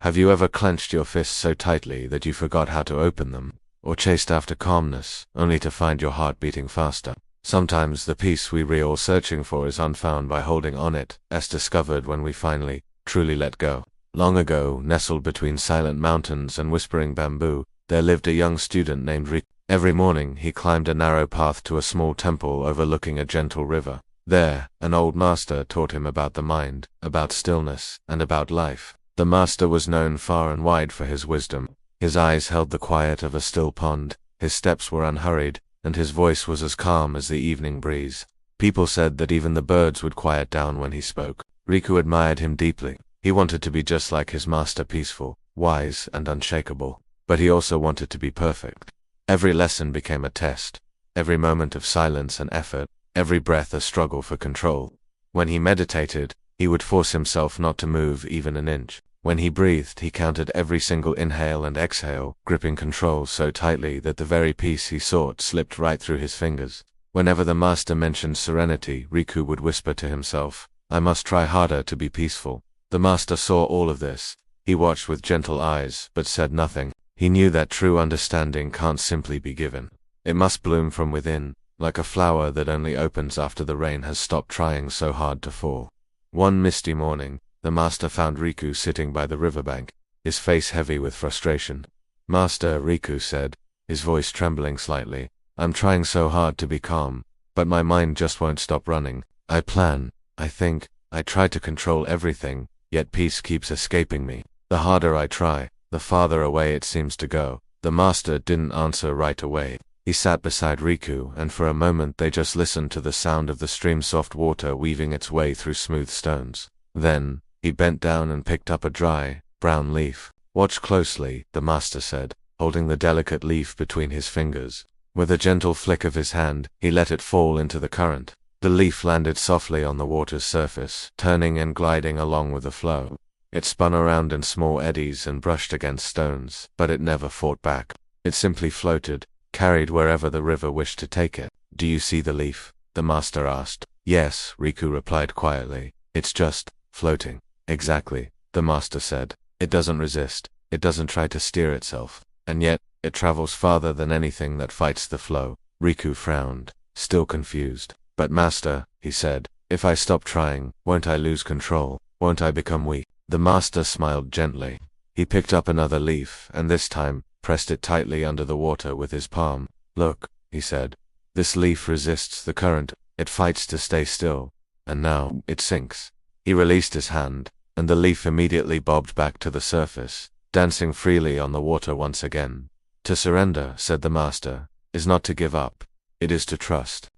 Have you ever clenched your fists so tightly that you forgot how to open them? Or chased after calmness, only to find your heart beating faster? Sometimes the peace we're all searching for is unfound by holding on it, as discovered when we finally, truly let go. Long ago, nestled between silent mountains and whispering bamboo, there lived a young student named Riku. Every morning he climbed a narrow path to a small temple overlooking a gentle river. There, an old master taught him about the mind, about stillness, and about life. The master was known far and wide for his wisdom. His eyes held the quiet of a still pond, his steps were unhurried, and his voice was as calm as the evening breeze. People said that even the birds would quiet down when he spoke. Riku admired him deeply. He wanted to be just like his master, peaceful, wise, and unshakable. But he also wanted to be perfect. Every lesson became a test. Every moment of silence an effort, every breath a struggle for control. When he meditated, he would force himself not to move even an inch. When he breathed, he counted every single inhale and exhale, gripping control so tightly that the very peace he sought slipped right through his fingers. Whenever the master mentioned serenity, Riku would whisper to himself, "I must try harder to be peaceful." The master saw all of this. He watched with gentle eyes, but said nothing. He knew that true understanding can't simply be given. It must bloom from within, like a flower that only opens after the rain has stopped trying so hard to fall. One misty morning, the master found Riku sitting by the riverbank, his face heavy with frustration. "Master," Riku said, his voice trembling slightly, "I'm trying so hard to be calm, but my mind just won't stop running. I plan, I think, I try to control everything, yet peace keeps escaping me. The harder I try, the farther away it seems to go." The master didn't answer right away. He sat beside Riku, and for a moment they just listened to the sound of the stream's soft water weaving its way through smooth stones. Then, he bent down and picked up a dry, brown leaf. "Watch closely," the master said, holding the delicate leaf between his fingers. With a gentle flick of his hand, he let it fall into the current. The leaf landed softly on the water's surface, turning and gliding along with the flow. It spun around in small eddies and brushed against stones, but it never fought back. It simply floated, carried wherever the river wished to take it. "Do you see the leaf?" the master asked. "Yes," Riku replied quietly. "It's just floating." "Exactly," the master said. "It doesn't resist, it doesn't try to steer itself, and yet, it travels farther than anything that fights the flow." Riku frowned, still confused. "But master," he said, "if I stop trying, won't I lose control? Won't I become weak?" The master smiled gently. He picked up another leaf, and this time, pressed it tightly under the water with his palm. "Look," he said. "This leaf resists the current, it fights to stay still, and now, it sinks." He released his hand, and the leaf immediately bobbed back to the surface, dancing freely on the water once again. "To surrender," said the master, "is not to give up. It is to trust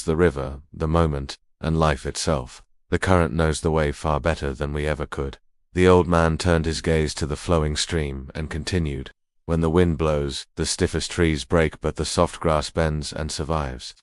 the river, the moment, and life itself. The current knows the way far better than we ever could." The old man turned his gaze to the flowing stream and continued. "When the wind blows, the stiffest trees break, but the soft grass bends and survives.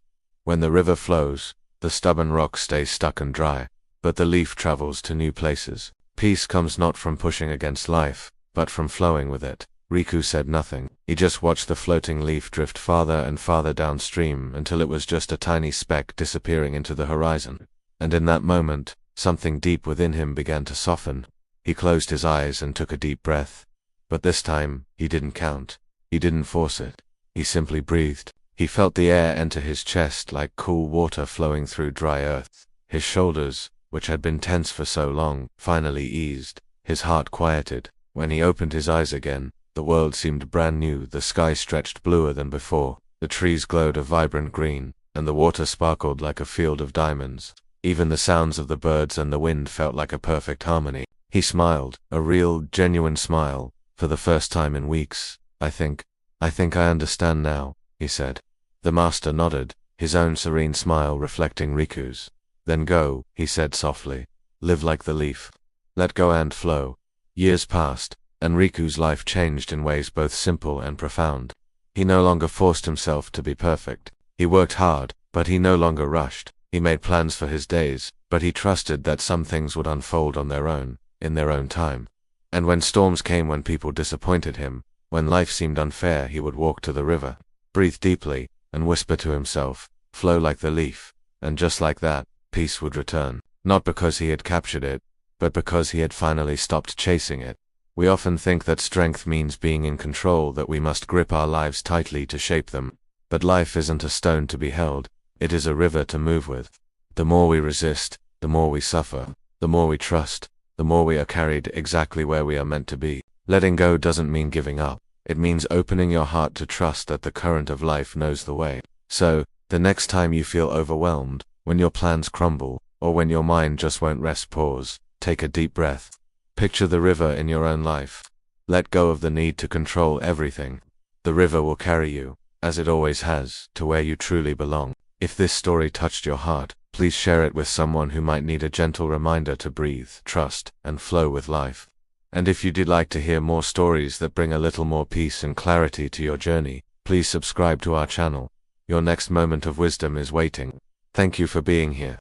When the river flows, the stubborn rock stays stuck and dry, but the leaf travels to new places. Peace comes not from pushing against life, but from flowing with it." Riku said nothing. He just watched the floating leaf drift farther and farther downstream until it was just a tiny speck disappearing into the horizon. And in that moment, something deep within him began to soften. He closed his eyes and took a deep breath. But this time, he didn't count. He didn't force it. He simply breathed. He felt the air enter his chest like cool water flowing through dry earth. His shoulders, which had been tense for so long, finally eased. His heart quieted. When he opened his eyes again, the world seemed brand new. The sky stretched bluer than before. The trees glowed a vibrant green, and the water sparkled like a field of diamonds. Even the sounds of the birds and the wind felt like a perfect harmony. He smiled, a real, genuine smile, for the first time in weeks. I think I understand now," he said. The master nodded, his own serene smile reflecting Riku's. "Then go," he said softly. "Live like the leaf. Let go and flow." Years passed, and Riku's life changed in ways both simple and profound. He no longer forced himself to be perfect. He worked hard, but he no longer rushed. He made plans for his days, but he trusted that some things would unfold on their own, in their own time. And when storms came, when people disappointed him, when life seemed unfair, he would walk to the river, breathe deeply, and whisper to himself, "Flow like the leaf." And just like that, peace would return. Not because he had captured it, but because he had finally stopped chasing it. We often think that strength means being in control, that we must grip our lives tightly to shape them. But life isn't a stone to be held, it is a river to move with. The more we resist, the more we suffer. The more we trust, the more we are carried exactly where we are meant to be. Letting go doesn't mean giving up. It means opening your heart to trust that the current of life knows the way. So, the next time you feel overwhelmed, when your plans crumble, or when your mind just won't rest, pause, take a deep breath. Picture the river in your own life. Let go of the need to control everything. The river will carry you, as it always has, to where you truly belong. If this story touched your heart, please share it with someone who might need a gentle reminder to breathe, trust, and flow with life. And if you'd like to hear more stories that bring a little more peace and clarity to your journey, please subscribe to our channel. Your next moment of wisdom is waiting. Thank you for being here.